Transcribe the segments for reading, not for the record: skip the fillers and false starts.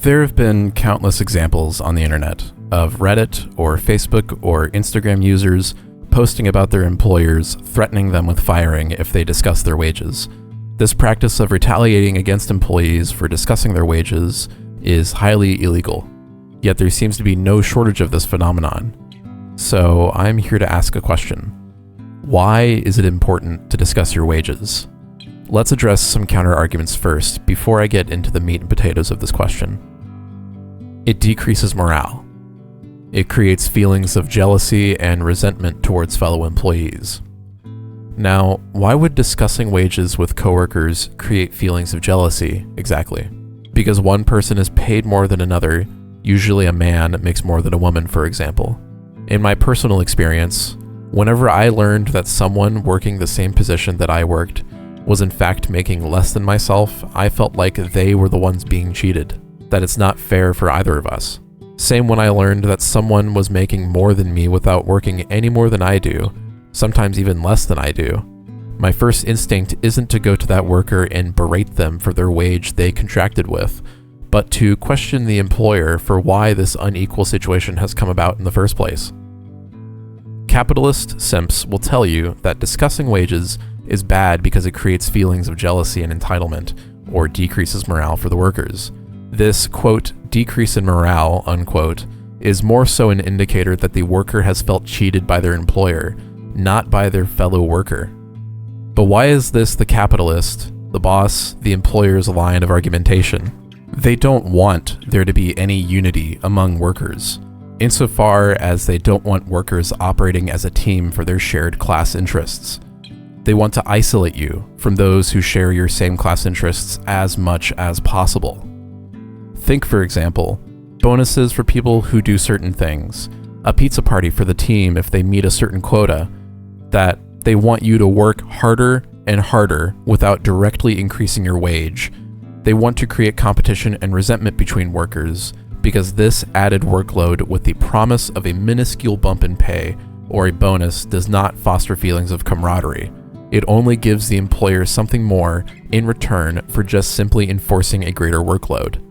There have been countless examples on the internet of Reddit or Facebook or Instagram users posting about their employers threatening them with firing if they discuss their wages. This practice of retaliating against employees for discussing their wages is highly illegal, yet there seems to be no shortage of this phenomenon. So I'm here to ask a question. Why is it important to discuss your wages? Let's address some counter-arguments first before I get into the meat and potatoes of this question. It decreases morale. It creates feelings of jealousy and resentment towards fellow employees. Now, why would discussing wages with coworkers create feelings of jealousy exactly? Because one person is paid more than another, usually a man makes more than a woman, for example. In my personal experience, whenever I learned that someone working the same position that I worked was in fact making less than myself, I felt like they were the ones being cheated, that it's not fair for either of us. Same when I learned that someone was making more than me without working any more than I do, sometimes even less than I do. My first instinct isn't to go to that worker and berate them for their wage they contracted with, but to question the employer for why this unequal situation has come about in the first place. Capitalist simps will tell you that discussing wages is bad because it creates feelings of jealousy and entitlement, or decreases morale for the workers. This, quote, decrease in morale, unquote, is more so an indicator that the worker has felt cheated by their employer, not by their fellow worker. But why is this the capitalist, the boss, the employer's line of argumentation? They don't want there to be any unity among workers, insofar as they don't want workers operating as a team for their shared class interests. They want to isolate you from those who share your same class interests as much as possible. Think, for example, bonuses for people who do certain things, a pizza party for the team if they meet a certain quota, that they want you to work harder and harder without directly increasing your wage. They want to create competition and resentment between workers because this added workload with the promise of a minuscule bump in pay or a bonus does not foster feelings of camaraderie. It only gives the employer something more in return for just simply enforcing a greater workload.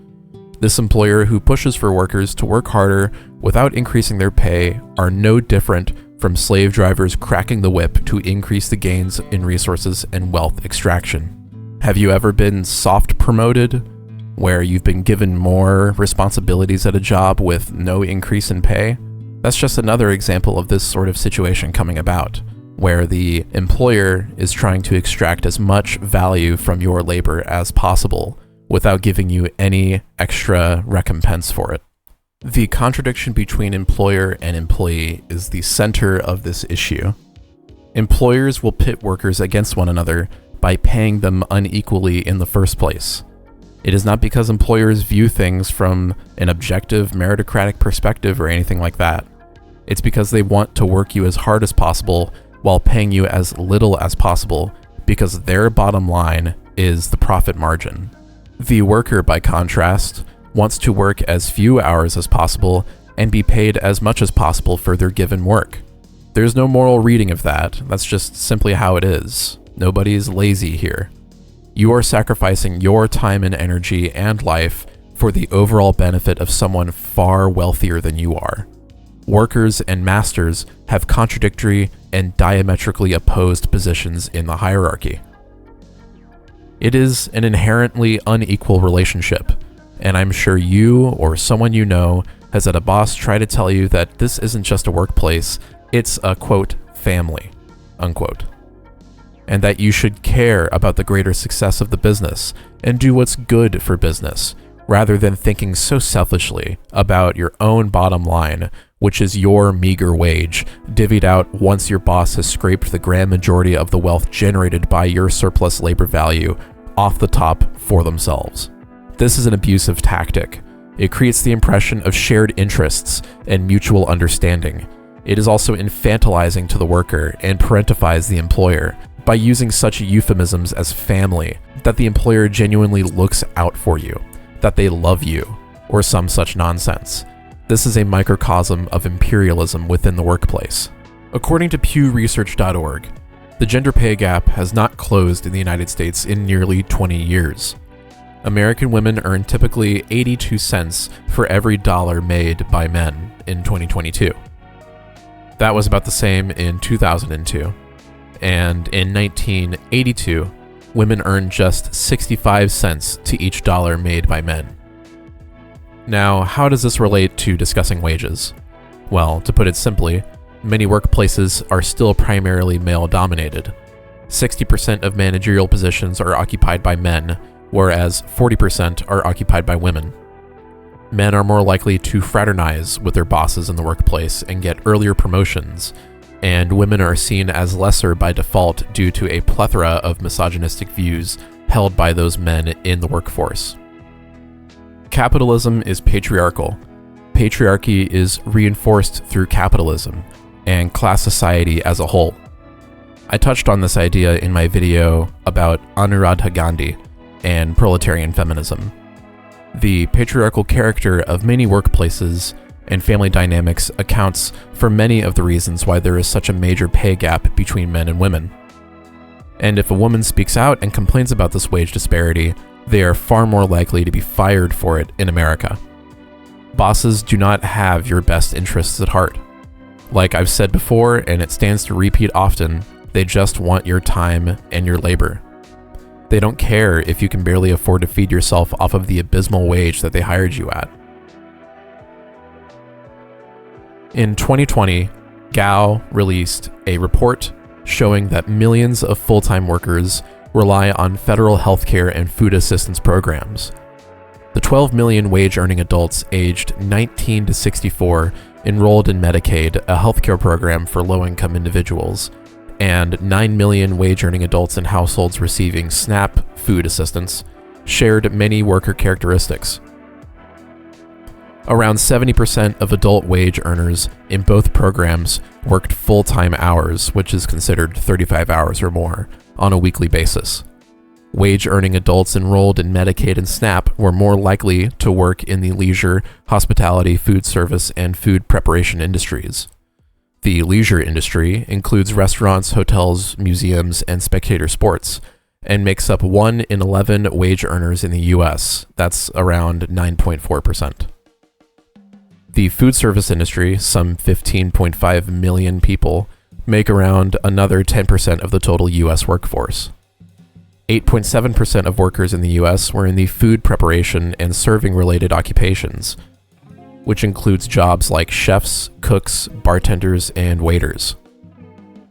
This employer who pushes for workers to work harder without increasing their pay are no different from slave drivers cracking the whip to increase the gains in resources and wealth extraction. Have you ever been soft promoted, where you've been given more responsibilities at a job with no increase in pay? That's just another example of this sort of situation coming about, where the employer is trying to extract as much value from your labor as possible without giving you any extra recompense for it. The contradiction between employer and employee is the center of this issue. Employers will pit workers against one another by paying them unequally in the first place. It is not because employers view things from an objective, meritocratic perspective or anything like that. It's because they want to work you as hard as possible while paying you as little as possible, because their bottom line is the profit margin. The worker, by contrast, wants to work as few hours as possible and be paid as much as possible for their given work. There's no moral reading of that. That's just simply how it is. Nobody's lazy here. You are sacrificing your time and energy and life for the overall benefit of someone far wealthier than you are. Workers and masters have contradictory and diametrically opposed positions in the hierarchy. It is an inherently unequal relationship, and I'm sure you or someone you know has had a boss try to tell you that this isn't just a workplace, it's a, quote, family, unquote, and that you should care about the greater success of the business and do what's good for business, rather than thinking so selfishly about your own bottom line, which is your meager wage, divvied out once your boss has scraped the grand majority of the wealth generated by your surplus labor value off the top for themselves. This is an abusive tactic. It creates the impression of shared interests and mutual understanding. It is also infantilizing to the worker and parentifies the employer by using such euphemisms as family, that the employer genuinely looks out for you, that they love you, or some such nonsense. This is a microcosm of imperialism within the workplace. According to pewresearch.org, the gender pay gap has not closed in the United States in nearly 20 years. American women earn typically 82 cents for every dollar made by men in 2022. That was about the same in 2002. And in 1982, women earned just 65 cents to each dollar made by men. Now, how does this relate to discussing wages? Well, to put it simply, many workplaces are still primarily male-dominated. 60% of managerial positions are occupied by men, whereas 40% are occupied by women. Men are more likely to fraternize with their bosses in the workplace and get earlier promotions, and women are seen as lesser by default due to a plethora of misogynistic views held by those men in the workforce. Capitalism is patriarchal. Patriarchy is reinforced through capitalism and class society as a whole. I touched on this idea in my video about Anuradha Gandhi and proletarian feminism. The patriarchal character of many workplaces and family dynamics accounts for many of the reasons why there is such a major pay gap between men and women. And if a woman speaks out and complains about this wage disparity, they are far more likely to be fired for it in America. Bosses do not have your best interests at heart. Like I've said before, and it stands to repeat often, they just want your time and your labor. They don't care if you can barely afford to feed yourself off of the abysmal wage that they hired you at. In 2020, Gao released a report showing that millions of full-time workers rely on federal healthcare and food assistance programs. The 12 million wage-earning adults aged 19 to 64 enrolled in Medicaid, a healthcare program for low-income individuals, and 9 million wage-earning adults in households receiving SNAP food assistance shared many worker characteristics. Around 70% of adult wage earners in both programs worked full-time hours, which is considered 35 hours or more, on a weekly basis. Wage-earning adults enrolled in Medicaid and SNAP were more likely to work in the leisure, hospitality, food service, and food preparation industries. The leisure industry includes restaurants, hotels, museums, and spectator sports, and makes up 1 in 11 wage earners in the US. That's around 9.4%. The food service industry, some 15.5 million people, make around another 10% of the total US workforce. 8.7% of workers in the US were in the food preparation and serving related occupations, which includes jobs like chefs, cooks, bartenders, and waiters.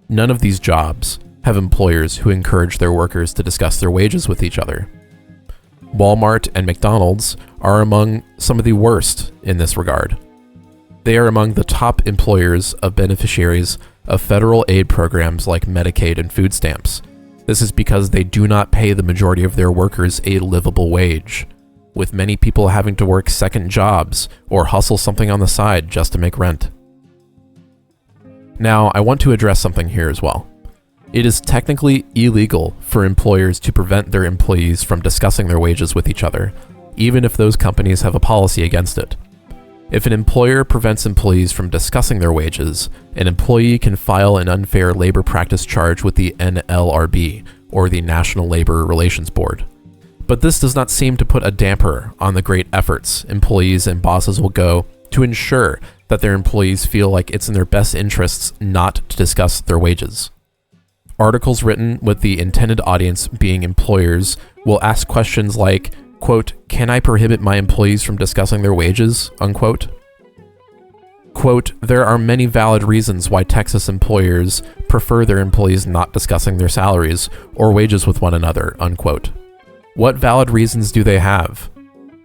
None of these jobs have employers who encourage their workers to discuss their wages with each other. Walmart and McDonald's are among some of the worst in this regard. They are among the top employers of beneficiaries of federal aid programs like Medicaid and food stamps. This is because they do not pay the majority of their workers a livable wage, with many people having to work second jobs or hustle something on the side just to make rent. Now, I want to address something here as well. It is technically illegal for employers to prevent their employees from discussing their wages with each other, even if those companies have a policy against it. If an employer prevents employees from discussing their wages, an employee can file an unfair labor practice charge with the NLRB, or the National Labor Relations Board. But this does not seem to put a damper on the great efforts employees and bosses will go to ensure that their employees feel like it's in their best interests not to discuss their wages. Articles written with the intended audience being employers will ask questions like, quote, "Can I prohibit my employees from discussing their wages?" unquote. Quote, "There are many valid reasons why Texas employers prefer their employees not discussing their salaries or wages with one another," unquote. What valid reasons do they have?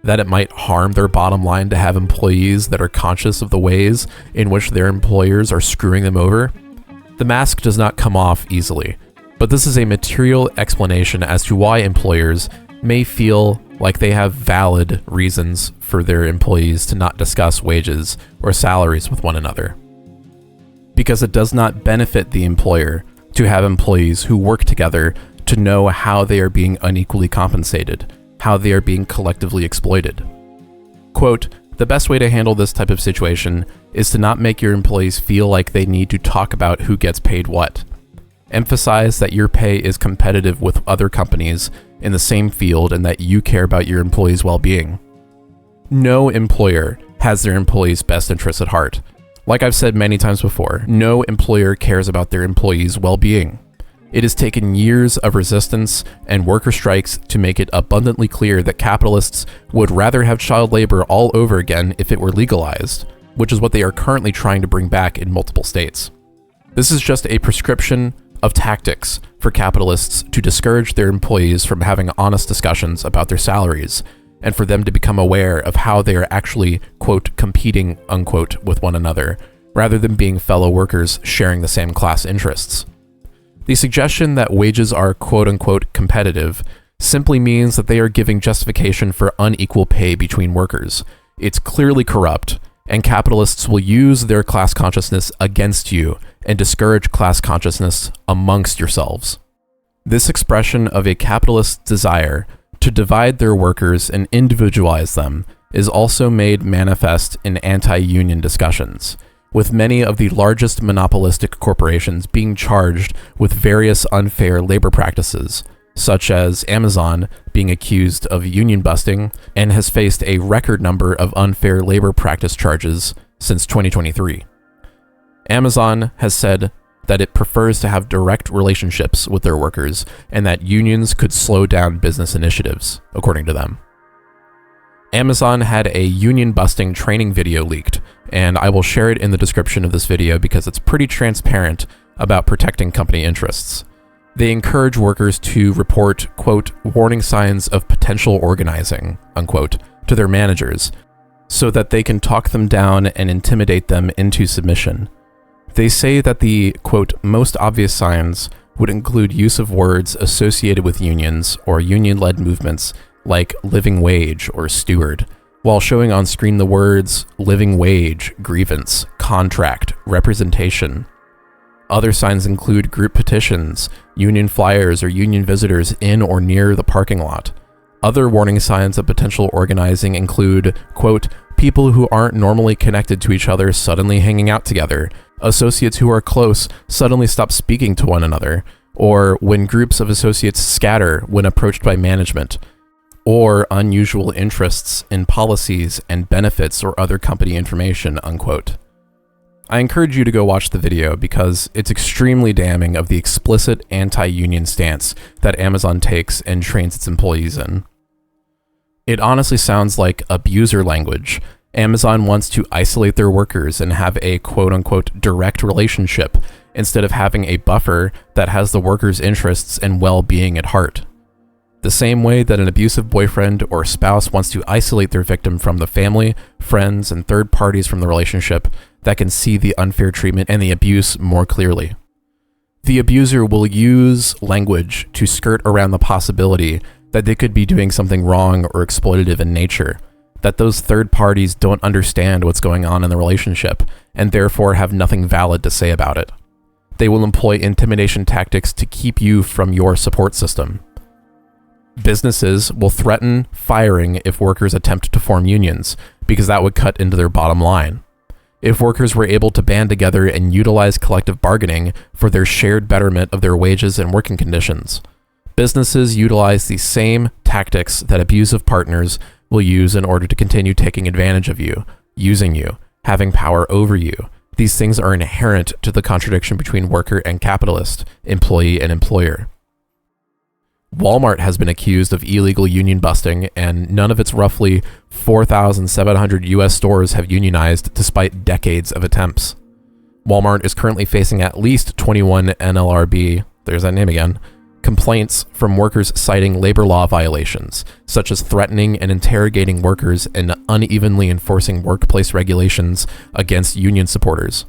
That it might harm their bottom line to have employees that are conscious of the ways in which their employers are screwing them over? The mask does not come off easily, but this is a material explanation as to why employers may feel like they have valid reasons for their employees to not discuss wages or salaries with one another. Because it does not benefit the employer to have employees who work together to know how they are being unequally compensated, how they are being collectively exploited. Quote, "The best way to handle this type of situation is to not make your employees feel like they need to talk about who gets paid what. Emphasize that your pay is competitive with other companies in the same field and that you care about your employees' well-being. No employer has their employees' best interests at heart. Like I've said many times before, no employer cares about their employees' well-being. It has taken years of resistance and worker strikes to make it abundantly clear that capitalists would rather have child labor all over again if it were legalized, which is what they are currently trying to bring back in multiple states. This is just a prescription of tactics for capitalists to discourage their employees from having honest discussions about their salaries, and for them to become aware of how they are actually, quote, competing, unquote, with one another, rather than being fellow workers sharing the same class interests. The suggestion that wages are quote-unquote competitive simply means that they are giving justification for unequal pay between workers. It's clearly corrupt, and capitalists will use their class consciousness against you and discourage class consciousness amongst yourselves. This expression of a capitalist's desire to divide their workers and individualize them is also made manifest in anti-union discussions, with many of the largest monopolistic corporations being charged with various unfair labor practices, such as Amazon being accused of union busting and has faced a record number of unfair labor practice charges since 2023. Amazon has said that it prefers to have direct relationships with their workers and that unions could slow down business initiatives, according to them. Amazon had a union busting training video leaked, and I will share it in the description of this video because it's pretty transparent about protecting company interests. They encourage workers to report, quote, warning signs of potential organizing, unquote, to their managers, so that they can talk them down and intimidate them into submission. They say that the, quote, most obvious signs would include use of words associated with unions or union-led movements like living wage or steward, while showing on screen the words living wage, grievance, contract, representation. Other signs include group petitions, union flyers, or union visitors in or near the parking lot. Other warning signs of potential organizing include, quote, people who aren't normally connected to each other suddenly hanging out together, associates who are close suddenly stop speaking to one another, or when groups of associates scatter when approached by management, or unusual interests in policies and benefits or other company information, unquote. I encourage you to go watch the video because it's extremely damning of the explicit anti-union stance that Amazon takes and trains its employees in. It honestly sounds like abuser language. Amazon wants to isolate their workers and have a quote-unquote direct relationship instead of having a buffer that has the workers' interests and well-being at heart. The same way that an abusive boyfriend or spouse wants to isolate their victim from the family, friends, and third parties from the relationship that can see the unfair treatment and the abuse more clearly. The abuser will use language to skirt around the possibility that they could be doing something wrong or exploitative in nature, that those third parties don't understand what's going on in the relationship and therefore have nothing valid to say about it. They will employ intimidation tactics to keep you from your support system. Businesses will threaten firing if workers attempt to form unions, because that would cut into their bottom line. If workers were able to band together and utilize collective bargaining for their shared betterment of their wages and working conditions. Businesses utilize the same tactics that abusive partners will use in order to continue taking advantage of you, using you, having power over you. These things are inherent to the contradiction between worker and capitalist, employee and employer. Walmart has been accused of illegal union busting, and none of its roughly 4,700 US stores have unionized despite decades of attempts. Walmart is currently facing at least 21 NLRB, there's that name again, complaints from workers citing labor law violations, such as threatening and interrogating workers and unevenly enforcing workplace regulations against union supporters.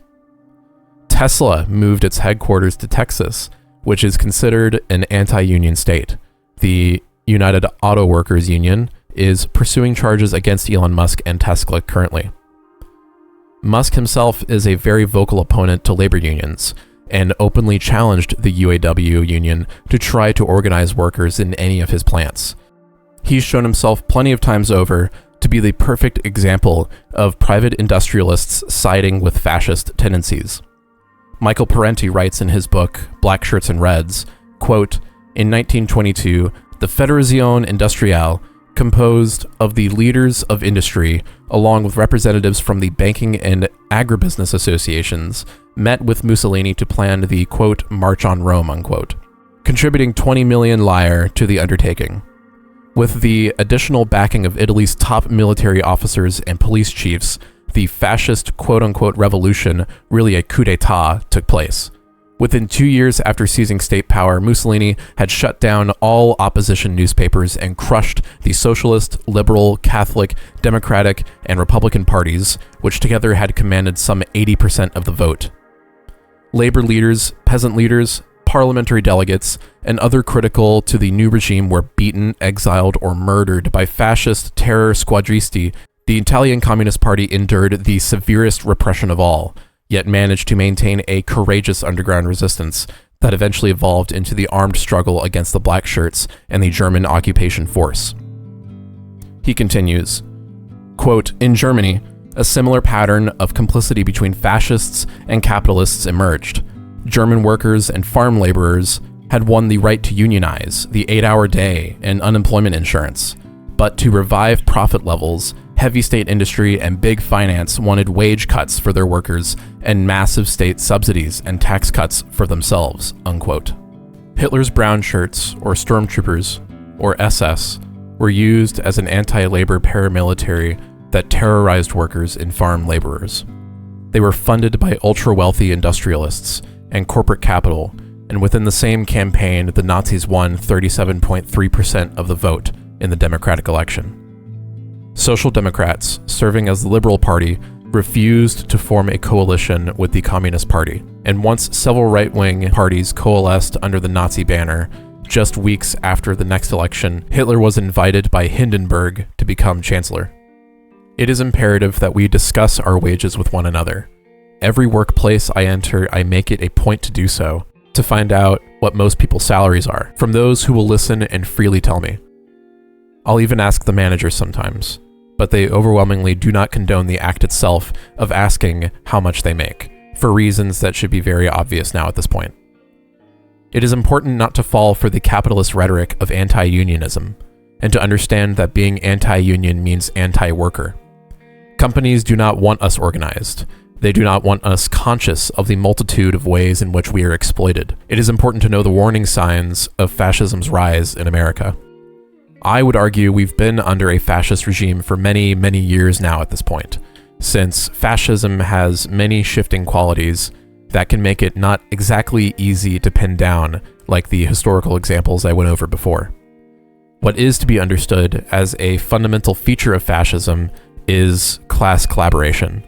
Tesla moved its headquarters to Texas, which is considered an anti-union state. The United Auto Workers Union is pursuing charges against Elon Musk and Tesla currently. Musk himself is a very vocal opponent to labor unions and openly challenged the UAW union to try to organize workers in any of his plants. He's shown himself plenty of times over to be the perfect example of private industrialists siding with fascist tendencies. Michael Parenti writes in his book, Blackshirts and Reds, quote, "In 1922, the Federazione Industriale, composed of the leaders of industry, along with representatives from the banking and agribusiness associations, met with Mussolini to plan the, quote, March on Rome, unquote, contributing 20 million lire to the undertaking. With the additional backing of Italy's top military officers and police chiefs, the fascist quote-unquote revolution, really a coup d'etat, took place. Within 2 years after seizing state power, Mussolini had shut down all opposition newspapers and crushed the Socialist, Liberal, Catholic, Democratic, and Republican parties, which together had commanded some 80% of the vote. Labor leaders, peasant leaders, parliamentary delegates, and other critical to the new regime were beaten, exiled, or murdered by fascist terror squadristi. The Italian Communist Party endured the severest repression of all, yet managed to maintain a courageous underground resistance that eventually evolved into the armed struggle against the Blackshirts and the German occupation force." He continues, quote, "In Germany, a similar pattern of complicity between fascists and capitalists emerged. German workers and farm laborers had won the right to unionize, the 8-hour day, and unemployment insurance. But to revive profit levels, heavy state industry and big finance wanted wage cuts for their workers and massive state subsidies and tax cuts for themselves," unquote. Hitler's brown shirts, or stormtroopers, or SS, were used as an anti-labor paramilitary that terrorized workers and farm laborers. They were funded by ultra-wealthy industrialists and corporate capital, and within the same campaign, the Nazis won 37.3% of the vote in the Democratic election. Social Democrats, serving as the Liberal Party, refused to form a coalition with the Communist Party, and once several right-wing parties coalesced under the Nazi banner, just weeks after the next election, Hitler was invited by Hindenburg to become chancellor. It is imperative that we discuss our wages with one another. Every workplace I enter, I make it a point to do so, to find out what most people's salaries are, from those who will listen and freely tell me. I'll even ask the managers sometimes, but they overwhelmingly do not condone the act itself of asking how much they make, for reasons that should be very obvious now at this point. It is important not to fall for the capitalist rhetoric of anti-unionism, and to understand that being anti-union means anti-worker. Companies do not want us organized. They do not want us conscious of the multitude of ways in which we are exploited. It is important to know the warning signs of fascism's rise in America. I would argue we've been under a fascist regime for many, many years now at this point, since fascism has many shifting qualities that can make it not exactly easy to pin down, like the historical examples I went over before. What is to be understood as a fundamental feature of fascism is class collaboration.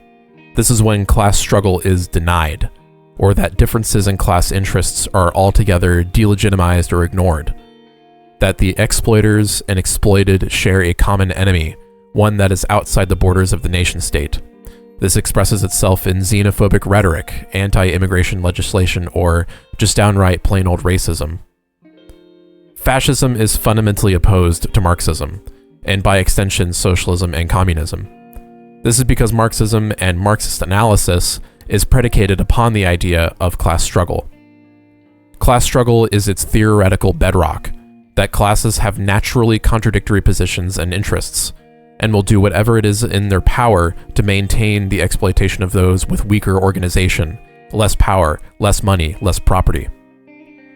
This is when class struggle is denied, or that differences in class interests are altogether delegitimized or ignored. That the exploiters and exploited share a common enemy, one that is outside the borders of the nation-state. This expresses itself in xenophobic rhetoric, anti-immigration legislation, or just downright plain old racism. Fascism is fundamentally opposed to Marxism, and by extension socialism and communism. This is because Marxism and Marxist analysis is predicated upon the idea of class struggle. Class struggle is its theoretical bedrock, that classes have naturally contradictory positions and interests, and will do whatever it is in their power to maintain the exploitation of those with weaker organization, less power, less money, less property.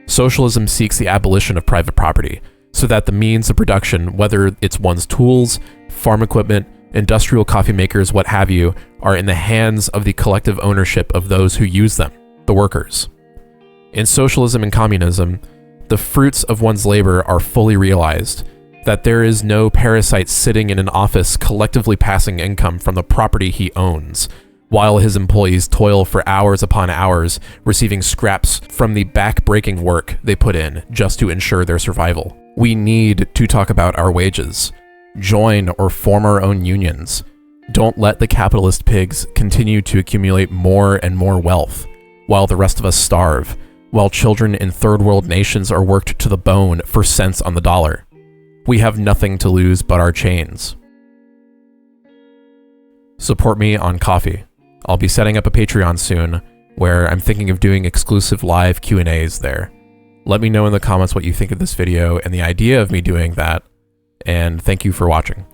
Socialism seeks the abolition of private property, so that the means of production, whether it's one's tools, farm equipment, industrial coffee makers, what have you, are in the hands of the collective ownership of those who use them, the workers. In socialism and communism, the fruits of one's labor are fully realized, that there is no parasite sitting in an office collectively passing income from the property he owns, while his employees toil for hours upon hours, receiving scraps from the back-breaking work they put in just to ensure their survival. We need to talk about our wages. Join or form our own unions. Don't let the capitalist pigs continue to accumulate more and more wealth, while the rest of us starve, while children in third world nations are worked to the bone for cents on the dollar. We have nothing to lose but our chains. Support me on Ko-fi. I'll be setting up a Patreon soon, where I'm thinking of doing exclusive live Q&As there. Let me know in the comments what you think of this video and the idea of me doing that, and thank you for watching.